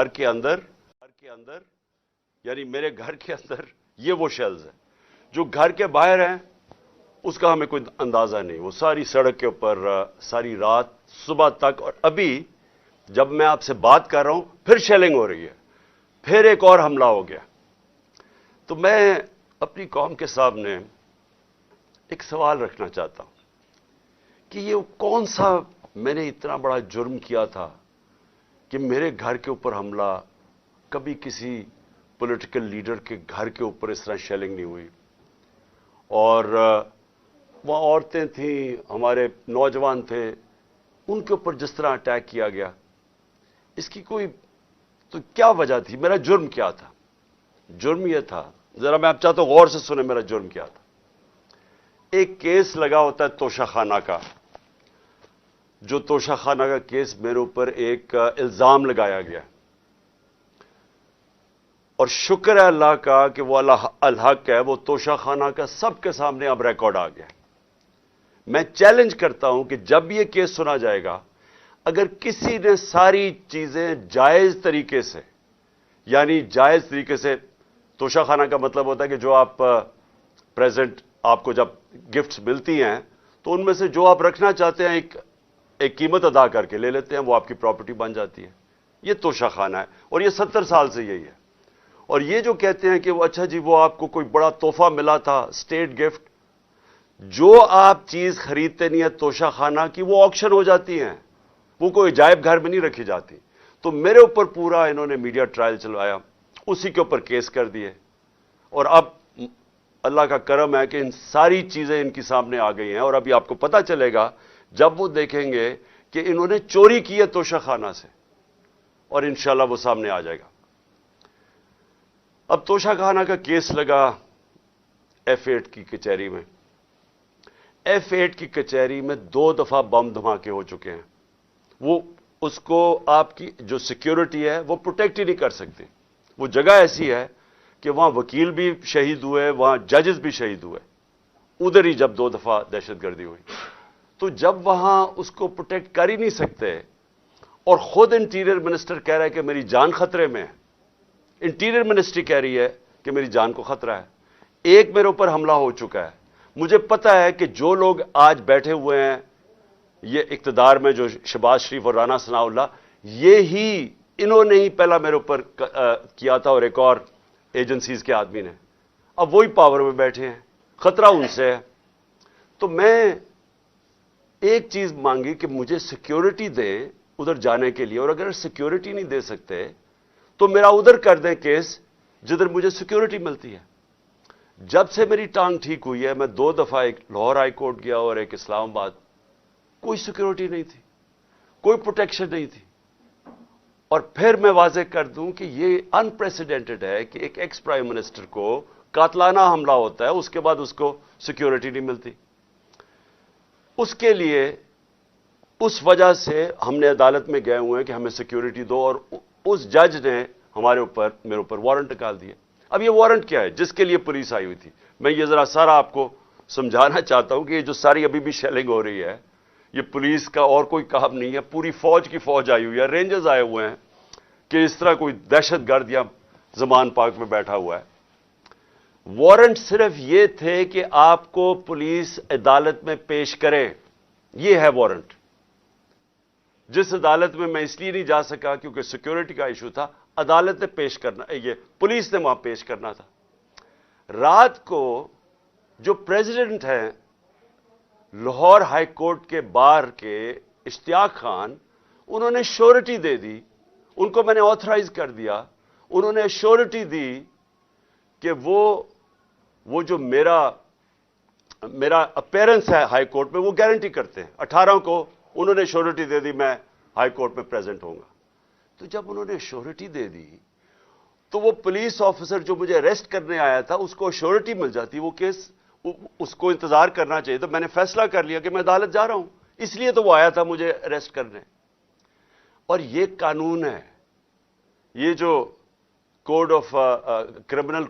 گھر کے اندر یعنی میرے گھر کے اندر یہ وہ شیلز ہیں جو گھر کے باہر ہیں، اس کا ہمیں کوئی اندازہ نہیں. وہ ساری سڑک کے اوپر ساری رات صبح تک، اور ابھی جب میں آپ سے بات کر رہا ہوں پھر شیلنگ ہو رہی ہے، پھر ایک اور حملہ ہو گیا. تو میں اپنی قوم کے سامنے ایک سوال رکھنا چاہتا ہوں کہ یہ کون سا میں نے اتنا بڑا جرم کیا تھا کہ میرے گھر کے اوپر حملہ، کبھی کسی پولیٹیکل لیڈر کے گھر کے اوپر اس طرح شیلنگ نہیں ہوئی. اور وہاں عورتیں تھیں، ہمارے نوجوان تھے، ان کے اوپر جس طرح اٹیک کیا گیا، اس کی کوئی تو کیا وجہ تھی؟ میرا جرم کیا تھا؟ جرم یہ تھا، ذرا میں آپ چاہتا ہوں غور سے سنیں میرا جرم کیا تھا. ایک کیس لگا ہوتا ہے توشہ خانہ کا، جو توشہ خانہ کا کیس میرے اوپر ایک الزام لگایا گیا، اور شکر ہے اللہ کا کہ وہ الحق ہے، وہ توشہ خانہ کا سب کے سامنے اب ریکارڈ آ گیا. میں چیلنج کرتا ہوں کہ جب یہ کیس سنا جائے گا، اگر کسی نے ساری چیزیں جائز طریقے سے، یعنی جائز طریقے سے، توشہ خانہ کا مطلب ہوتا ہے کہ جو آپ پریزنٹ، آپ کو جب گفٹس ملتی ہیں تو ان میں سے جو آپ رکھنا چاہتے ہیں ایک قیمت ادا کر کے لے لیتے ہیں، وہ آپ کی پراپرٹی بن جاتی ہے. یہ توشہ خانہ ہے، اور یہ 70 سال سے یہی ہے. اور یہ جو کہتے ہیں کہ وہ اچھا جی وہ آپ کو کوئی بڑا تحفہ ملا تھا، اسٹیٹ گفٹ، جو آپ چیز خریدتے نہیں ہے توشہ خانہ کی، وہ آکشن ہو جاتی ہیں، وہ کوئی عجائب گھر میں نہیں رکھی جاتی. تو میرے اوپر پورا انہوں نے میڈیا ٹرائل چلوایا، اسی کے اوپر کیس کر دیے. اور اب اللہ کا کرم ہے کہ ان ساری چیزیں ان کی سامنے آ گئی ہیں، اور ابھی آپ کو پتہ چلے گا جب وہ دیکھیں گے کہ انہوں نے چوری کی ہے توشہ خانہ سے، اور انشاءاللہ وہ سامنے آ جائے گا. اب توشہ خانہ کا کیس لگا F8 کی کچہری میں. F8 کی کچہری میں 2 دفعہ بم دھماکے ہو چکے ہیں. وہ اس کو آپ کی جو سیکیورٹی ہے وہ پروٹیکٹ ہی نہیں کر سکتی. وہ جگہ ایسی ہے کہ وہاں وکیل بھی شہید ہوئے، وہاں ججز بھی شہید ہوئے، ادھر ہی جب 2 دفعہ دہشت گردی ہوئی. تو جب وہاں اس کو پروٹیکٹ کر ہی نہیں سکتے، اور خود انٹیریئر منسٹر کہہ رہا ہے کہ میری جان خطرے میں ہے، انٹیریئر منسٹری کہہ رہی ہے کہ میری جان کو خطرہ ہے. ایک میرے اوپر حملہ ہو چکا ہے. مجھے پتا ہے کہ جو لوگ آج بیٹھے ہوئے ہیں یہ اقتدار میں، جو شہباز شریف اور رانا ثناء اللہ، یہی انہوں نے ہی پہلا میرے اوپر کیا تھا، اور ایک اور ایجنسیز کے آدمی نے. اب وہی پاور میں بیٹھے ہیں، خطرہ ان سے ہے. تو میں ایک چیز مانگی کہ مجھے سیکیورٹی دیں ادھر جانے کے لیے، اور اگر سیکیورٹی نہیں دے سکتے تو میرا ادھر کر دیں کیس جدھر مجھے سیکیورٹی ملتی ہے. جب سے میری ٹانگ ٹھیک ہوئی ہے، میں 2 دفعہ ایک لاہور ہائی کورٹ گیا اور ایک اسلام آباد، کوئی سیکیورٹی نہیں تھی، کوئی پروٹیکشن نہیں تھی. اور پھر میں واضح کر دوں کہ یہ انپریسیڈنٹڈ ہے کہ ایک ایکس پرائم منسٹر کو قاتلانہ حملہ ہوتا ہے، اس کے بعد اس کو سیکیورٹی نہیں ملتی. اس کے لیے، اس وجہ سے ہم نے عدالت میں گئے ہوئے ہیں کہ ہمیں سیکیورٹی دو، اور اس جج نے میرے اوپر وارنٹ نکال دیا. اب یہ وارنٹ کیا ہے؟ جس کے لیے پولیس آئی ہوئی تھی. میں یہ ذرا سارا آپ کو سمجھانا چاہتا ہوں کہ یہ جو ساری ابھی بھی شیلنگ ہو رہی ہے، یہ پولیس کا اور کوئی کام نہیں ہے، پوری فوج کی فوج آئی ہوئی ہے، رینجرز آئے ہوئے ہیں کہ اس طرح کوئی دہشت گرد یا زمان پاک میں بیٹھا ہوا ہے. وارنٹ صرف یہ تھے کہ آپ کو پولیس عدالت میں پیش کرے، یہ ہے وارنٹ. جس عدالت میں میں اس لیے نہیں جا سکا کیونکہ سیکیورٹی کا ایشو تھا، عدالت نے پیش کرنا، یہ پولیس نے وہاں پیش کرنا تھا. رات کو جو پریزیڈنٹ ہیں لاہور ہائی کورٹ کے بار کے، اشتیاق خان، انہوں نے شورٹی دے دی. ان کو میں نے آتھرائز کر دیا، انہوں نے شورٹی دی کہ وہ جو میرا اپیرنس ہے ہائی کورٹ میں وہ گارنٹی کرتے ہیں. 18 کو انہوں نے شورٹی دے دی میں ہائی کورٹ میں پریزنٹ ہوں گا. تو جب انہوں نے شورٹی دے دی تو وہ پولیس آفیسر جو مجھے اریسٹ کرنے آیا تھا اس کو شورٹی مل جاتی، وہ کیس اس کو انتظار کرنا چاہیے. تو میں نے فیصلہ کر لیا کہ میں عدالت جا رہا ہوں، اس لیے تو وہ آیا تھا مجھے اریسٹ کرنے. اور یہ قانون ہے، یہ جو کوڈ آف کرمنل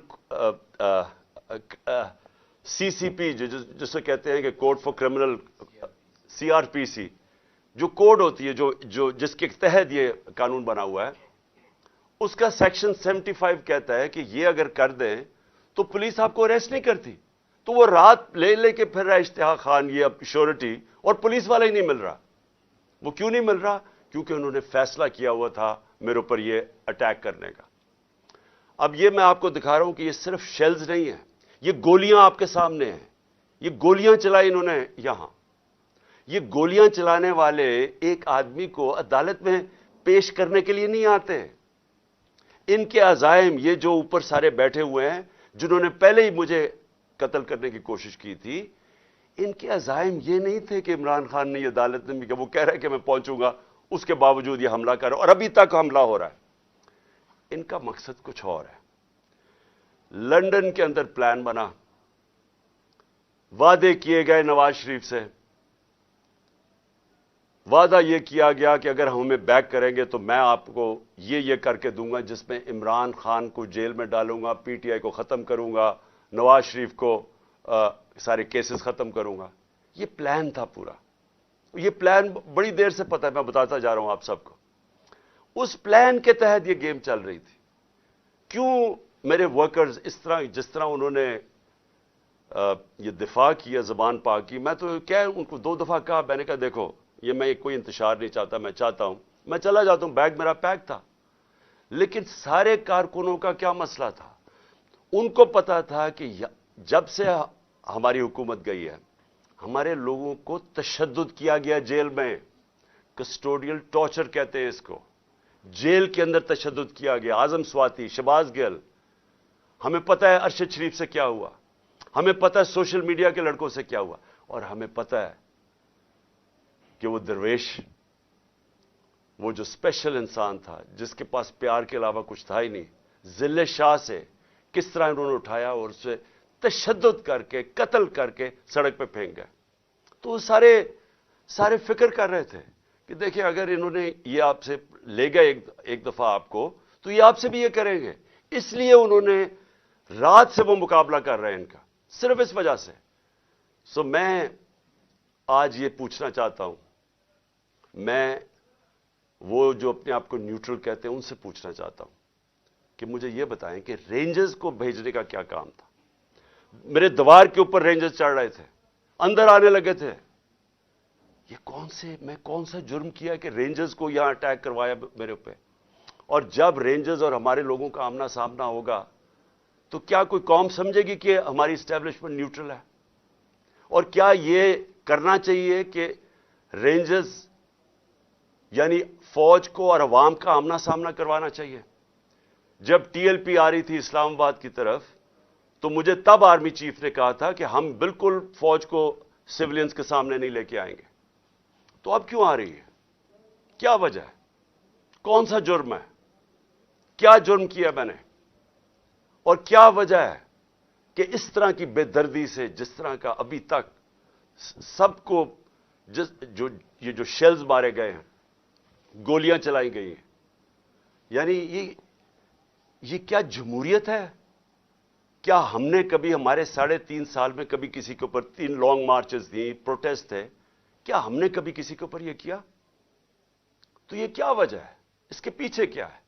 CCP جسے کہتے ہیں کہ کوڈ فار کرمنل، CRPC جو کوڈ ہوتی ہے، جو جس کے تحت یہ قانون بنا ہوا ہے، اس کا سیکشن 75 کہتا ہے کہ یہ اگر کر دیں تو پولیس آپ کو اریسٹ نہیں کرتی. تو وہ رات لے لے کے پھر رہا ہے اشتہا خان یہ اب شیورٹی, اور پولیس والا ہی نہیں مل رہا. وہ کیوں نہیں مل رہا؟ کیونکہ انہوں نے فیصلہ کیا ہوا تھا میرے اوپر یہ اٹیک کرنے کا. اب یہ میں آپ کو دکھا رہا ہوں کہ یہ صرف شیلز نہیں ہیں, یہ گولیاں آپ کے سامنے ہیں. یہ گولیاں چلائی انہوں نے یہاں. یہ گولیاں چلانے والے ایک آدمی کو عدالت میں پیش کرنے کے لیے نہیں آتے. ان کے عزائم, یہ جو اوپر سارے بیٹھے ہوئے ہیں جنہوں نے پہلے ہی مجھے قتل کرنے کی کوشش کی تھی, ان کے عزائم یہ نہیں تھے کہ عمران خان نے یہ عدالت میں کہ وہ کہہ رہا ہے کہ میں پہنچوں گا, اس کے باوجود یہ حملہ کر رہا ہے اور ابھی تک حملہ ہو رہا ہے. ان کا مقصد کچھ اور ہے. لندن کے اندر پلان بنا, وعدے کیے گئے نواز شریف سے. وعدہ یہ کیا گیا کہ اگر ہمیں بیک کریں گے تو میں آپ کو یہ کر کے دوں گا, جس میں عمران خان کو جیل میں ڈالوں گا, پی ٹی آئی کو ختم کروں گا, نواز شریف کو سارے کیسز ختم کروں گا. یہ پلان تھا پورا. یہ پلان بڑی دیر سے پتہ ہے, میں بتاتا جا رہا ہوں آپ سب کو. اس پلان کے تحت یہ گیم چل رہی تھی. کیوں میرے ورکرز اس طرح, جس طرح انہوں نے یہ دفاع کیا زبان پاک کی, میں تو کیا ان کو 2 دفعہ کہا, میں نے کہا دیکھو یہ میں کوئی انتشار نہیں چاہتا, میں چاہتا ہوں میں چلا جاتا ہوں, بیگ میرا پیک تھا. لیکن سارے کارکنوں کا کیا مسئلہ تھا؟ ان کو پتا تھا کہ جب سے ہماری حکومت گئی ہے ہمارے لوگوں کو تشدد کیا گیا جیل میں. کسٹوڈیل ٹارچر کہتے ہیں اس کو. جیل کے اندر تشدد کیا گیا. اعظم سواتی, شہباز گل, ہمیں پتہ ہے ارشد شریف سے کیا ہوا, ہمیں پتہ ہے سوشل میڈیا کے لڑکوں سے کیا ہوا, اور ہمیں پتہ ہے کہ وہ درویش, وہ جو اسپیشل انسان تھا جس کے پاس پیار کے علاوہ کچھ تھا ہی نہیں, ذل شاہ سے کس طرح انہوں نے اٹھایا اور اسے تشدد کر کے قتل کر کے سڑک پہ پھینک گئے. تو وہ سارے فکر کر رہے تھے کہ دیکھیں اگر انہوں نے یہ آپ سے لے گئے ایک دفعہ آپ کو, تو یہ آپ سے بھی یہ کریں گے. اس لیے انہوں نے رات سے وہ مقابلہ کر رہے ہیں ان کا, صرف اس وجہ سے. سو میں آج یہ پوچھنا چاہتا ہوں, میں وہ جو اپنے آپ کو نیوٹرل کہتے ہیں ان سے پوچھنا چاہتا ہوں کہ مجھے یہ بتائیں کہ رینجرز کو بھیجنے کا کیا کام تھا؟ میرے دیوار کے اوپر رینجرز چڑھ رہے تھے, اندر آنے لگے تھے. یہ میں کون سا جرم کیا کہ رینجرز کو یہاں اٹیک کروایا میرے اوپر؟ اور جب رینجرز اور ہمارے لوگوں کا آمنا سامنا ہوگا تو کیا کوئی قوم سمجھے گی کہ ہماری اسٹیبلشمنٹ نیوٹرل ہے؟ اور کیا یہ کرنا چاہیے کہ رینجرز یعنی فوج کو اور عوام کا آمنا سامنا کروانا چاہیے؟ جب ٹی ایل پی آ رہی تھی اسلام آباد کی طرف تو مجھے تب آرمی چیف نے کہا تھا کہ ہم بالکل فوج کو سولینز کے سامنے نہیں لے کے آئیں گے. تو اب کیوں آ رہی ہے؟ کیا وجہ ہے؟ کون سا جرم ہے؟ کیا جرم کیا میں نے؟ اور کیا وجہ ہے کہ اس طرح کی بے دردی سے, جس طرح کا ابھی تک سب کو یہ جو شیلز مارے گئے ہیں, گولیاں چلائی گئی ہیں, یعنی یہ کیا جمہوریت ہے؟ کیا ہم نے کبھی ہمارے 3.5 سال میں کبھی کسی کے اوپر 3 لانگ مارچز تھیں, پروٹیسٹ تھے, کیا ہم نے کبھی کسی کے اوپر یہ کیا؟ تو یہ کیا وجہ ہے؟ اس کے پیچھے کیا ہے؟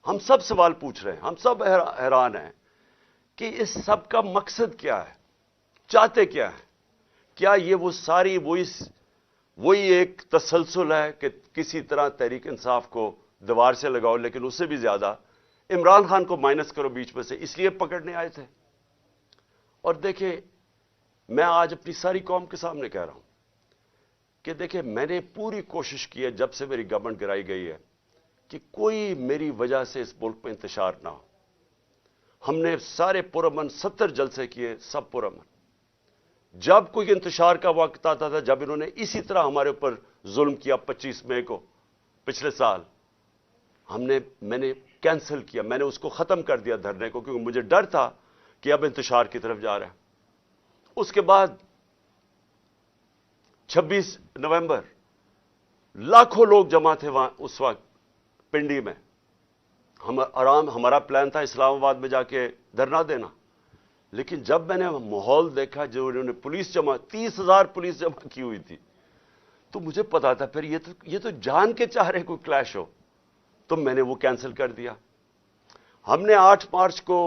ہم سب سوال پوچھ رہے ہیں, ہم سب حیران ہیں کہ اس سب کا مقصد کیا ہے؟ چاہتے کیا ہے؟ کیا یہ وہ ساری وہی ایک تسلسل ہے کہ کسی طرح تحریک انصاف کو دیوار سے لگاؤ, لیکن اس سے بھی زیادہ عمران خان کو مائنس کرو بیچ میں سے, اس لیے پکڑنے آئے تھے؟ اور دیکھیں, میں آج اپنی ساری قوم کے سامنے کہہ رہا ہوں کہ دیکھیں میں نے پوری کوشش کی ہے جب سے میری گورنمنٹ گرائی گئی ہے کہ کوئی میری وجہ سے اس ملک میں انتشار نہ ہو. ہم نے سارے پرامن 70 جلسے کیے, سب پرامن. جب کوئی انتشار کا وقت آتا تھا, جب انہوں نے اسی طرح ہمارے اوپر ظلم کیا 25 مئی کو پچھلے سال, میں نے کینسل کیا, میں نے اس کو ختم کر دیا دھرنے کو, کیونکہ مجھے ڈر تھا کہ اب انتشار کی طرف جا رہا ہے. اس کے بعد 26 نومبر لاکھوں لوگ جمع تھے وہاں اس وقت پنڈی میں. ہمارا پلان تھا اسلام آباد میں جا کے دھرنا دینا, لیکن جب میں نے ماحول دیکھا جو انہوں نے پولیس 30,000 پولیس جمع کی ہوئی تھی, تو مجھے پتا تھا پھر یہ تو جان کے چاہ رہے کوئی کلیش ہو, تو میں نے وہ کینسل کر دیا. ہم نے 8 مارچ کو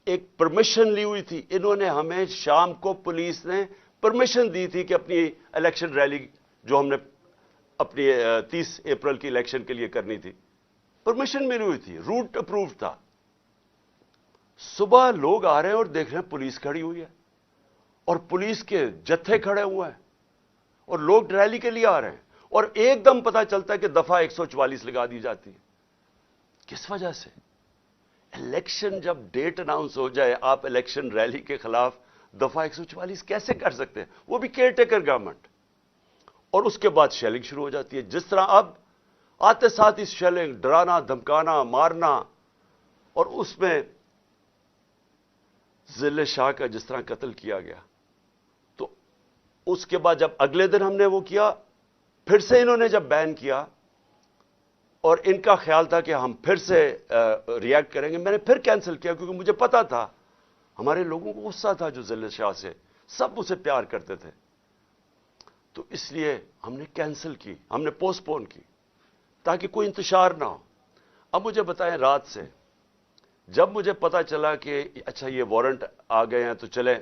ایک پرمیشن لی ہوئی تھی، انہوں نے ہمیں شام کو پولیس نے پرمیشن دی تھی کہ اپنی الیکشن ریلی جو ہم نے اپنی 30 اپریل کی الیکشن کے لیے کرنی تھی، پرمیشن ملی ہوئی تھی، روٹ اپروو تھا. صبح لوگ آ رہے ہیں اور دیکھ رہے ہیں پولیس کھڑی ہوئی ہے اور پولیس کے جتھے کھڑے ہوئے ہیں اور لوگ ریلی کے لیے آ رہے ہیں، اور ایک دم پتہ چلتا ہے کہ دفعہ 144 لگا دی جاتی ہے. کس وجہ سے؟ الیکشن جب ڈیٹ اناؤنس ہو جائے، آپ الیکشن ریلی کے خلاف دفعہ 144 کیسے کر سکتے ہیں؟ وہ بھی کیئر ٹیکر گورنمنٹ. اور اس کے بعد شیلنگ شروع ہو جاتی ہے، جس طرح اب آتے ساتھ ہی شیلنگ، ڈرانا، دھمکانا، مارنا. اور اس میں ذل شاہ کا جس طرح قتل کیا گیا، تو اس کے بعد جب اگلے دن ہم نے وہ کیا، پھر سے انہوں نے جب بین کیا اور ان کا خیال تھا کہ ہم پھر سے ری ایکٹ کریں گے، میں نے پھر کینسل کیا کیونکہ مجھے پتا تھا ہمارے لوگوں کو غصہ تھا جو ذل شاہ سے، سب اسے پیار کرتے تھے. تو اس لیے ہم نے کینسل کی، ہم نے پوسٹ پون کی تاکہ کوئی انتشار نہ ہو. اب مجھے بتائیں، رات سے جب مجھے پتا چلا کہ اچھا یہ وارنٹ آ گئے ہیں تو چلیں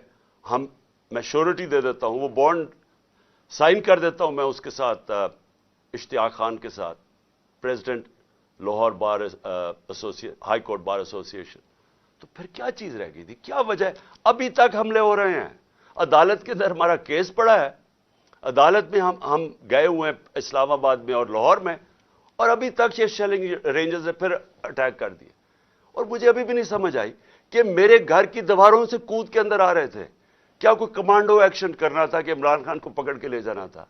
میں شیورٹی دے دیتا ہوں، وہ بانڈ سائن کر دیتا ہوں میں اس کے ساتھ، اشتیاق خان کے ساتھ، پریزیڈنٹ لاہور بار ہائی کورٹ بار ایسوسی ایشن. تو پھر کیا چیز رہ گئی تھی؟ کیا وجہ ہے؟ ابھی تک حملے ہو رہے ہیں، عدالت کے اندر ہمارا کیس پڑا ہے، عدالت میں ہم گئے ہوئے ہیں اسلام آباد میں اور لاہور میں، اور ابھی تک یہ شیلنگ رینجرز نے پھر اٹیک کر دیے. اور مجھے ابھی بھی نہیں سمجھ آئی کہ میرے گھر کی دیواروں سے کود کے اندر آ رہے تھے. کیا کوئی کمانڈو ایکشن کرنا تھا کہ عمران خان کو پکڑ کے لے جانا تھا؟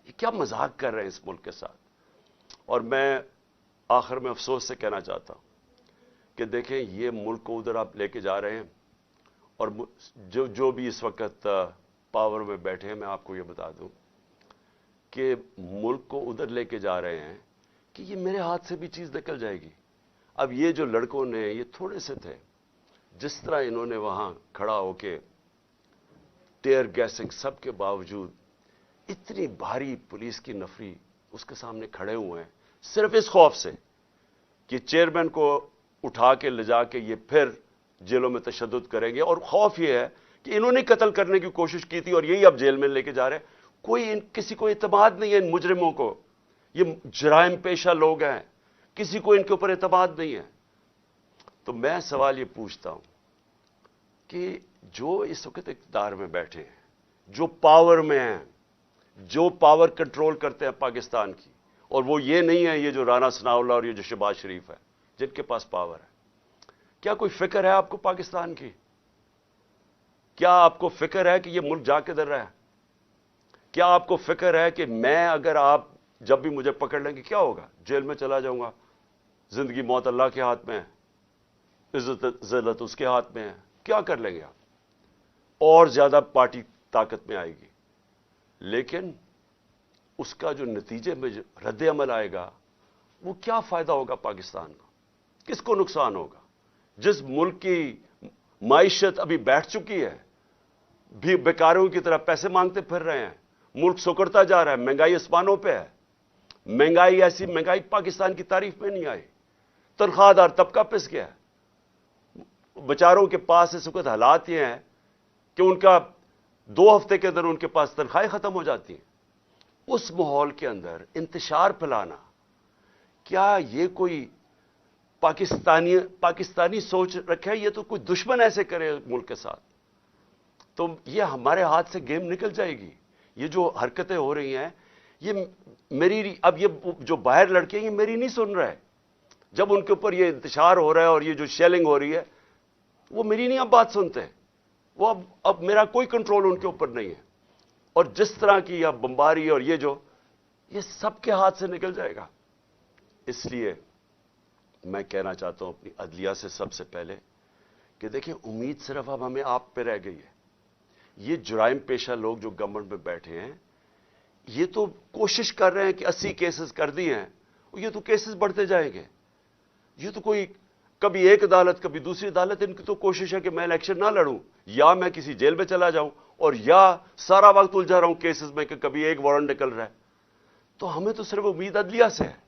یہ کیا مذاق کر رہے ہیں اس ملک کے ساتھ؟ اور میں آخر میں افسوس سے کہنا چاہتا ہوں کہ دیکھیں، یہ ملک کو ادھر آپ لے کے جا رہے ہیں، اور جو بھی اس وقت پاور میں بیٹھے ہیں، میں آپ کو یہ بتا دوں کہ ملک کو ادھر لے کے جا رہے ہیں کہ یہ میرے ہاتھ سے بھی چیز نکل جائے گی. اب یہ جو لڑکوں نے، یہ تھوڑے سے تھے، جس طرح انہوں نے وہاں کھڑا ہو کے ٹیئر گیسنگ سب کے باوجود، اتنی بھاری پولیس کی نفری اس کے سامنے کھڑے ہوئے ہیں، صرف اس خوف سے کہ چیئرمین کو اٹھا کے لے جا کے یہ پھر جیلوں میں تشدد کریں گے. اور خوف یہ ہے کہ انہوں نے قتل کرنے کی کوشش کی تھی اور یہی اب جیل میں لے کے جا رہے ہیں. کسی کو اعتماد نہیں ہے ان مجرموں کو، یہ جرائم پیشہ لوگ ہیں، کسی کو ان کے اوپر اعتماد نہیں ہے. تو میں سوال یہ پوچھتا ہوں کہ جو اس وقت اقتدار میں بیٹھے ہیں، جو پاور میں ہیں، جو پاور کنٹرول کرتے ہیں پاکستان کی، اور وہ یہ نہیں ہے یہ جو رانا ثناء اللہ اور یہ جو شہباز شریف ہے جن کے پاس پاور ہے، کیا کوئی فکر ہے آپ کو پاکستان کی؟ کیا آپ کو فکر ہے کہ یہ ملک جا کدھر رہا ہے؟ کیا آپ کو فکر ہے کہ میں اگر آپ جب بھی مجھے پکڑ لیں گے کیا ہوگا؟ جیل میں چلا جاؤں گا. زندگی موت اللہ کے ہاتھ میں ہے، عزت ذلت اس کے ہاتھ میں ہے. کیا کر لیں گے آپ؟ اور زیادہ پارٹی طاقت میں آئے گی، لیکن اس کا جو نتیجے میں جو رد عمل آئے گا، وہ کیا فائدہ ہوگا پاکستان کو؟ کس کو نقصان ہوگا؟ جس ملک کی معیشت ابھی بیٹھ چکی ہے، بھی بیکاروں کی طرح پیسے مانگتے پھر رہے ہیں، ملک سکڑتا جا رہا ہے، مہنگائی آسمانوں پہ ہے. مہنگائی ایسی مہنگائی پاکستان کی تاریخ میں نہیں آئی. تنخواہ دار طبقہ پس گیا ہے. بیچاروں کے پاس اس وقت حالات یہ ہیں کہ ان کا 2 ہفتے کے اندر ان کے پاس تنخواہیں ختم ہو جاتی ہیں. اس ماحول کے اندر انتشار پھیلانا، کیا یہ کوئی پاکستانی سوچ رکھے؟ یہ تو کوئی دشمن ایسے کرے ملک کے ساتھ تو یہ ہمارے ہاتھ سے گیم نکل جائے گی. یہ جو حرکتیں ہو رہی ہیں، یہ میری، اب یہ جو باہر لڑکے ہیں یہ میری نہیں سن رہے. جب ان کے اوپر یہ انتشار ہو رہا ہے اور یہ جو شیلنگ ہو رہی ہے، وہ میری نہیں اب بات سنتے. وہ اب میرا کوئی کنٹرول ان کے اوپر نہیں ہے. اور جس طرح کی اب بمباری اور یہ سب کے ہاتھ سے نکل جائے گا. اس لیے میں کہنا چاہتا ہوں اپنی عدلیہ سے سب سے پہلے کہ دیکھیں، امید صرف اب ہمیں آپ پہ رہ گئی ہے. یہ جرائم پیشہ لوگ جو گورنمنٹ میں بیٹھے ہیں، یہ تو کوشش کر رہے ہیں کہ 80 کیسز کر دیے ہیں، یہ تو کیسز بڑھتے جائیں گے. یہ تو کوئی کبھی ایک عدالت کبھی دوسری عدالت، ان کی تو کوشش ہے کہ میں الیکشن نہ لڑوں، یا میں کسی جیل میں چلا جاؤں، اور یا سارا وقت الجھا رہا ہوں کیسز میں کہ کبھی ایک وارنٹ نکل رہا ہے. تو ہمیں تو صرف امید عدلیہ سے ہے.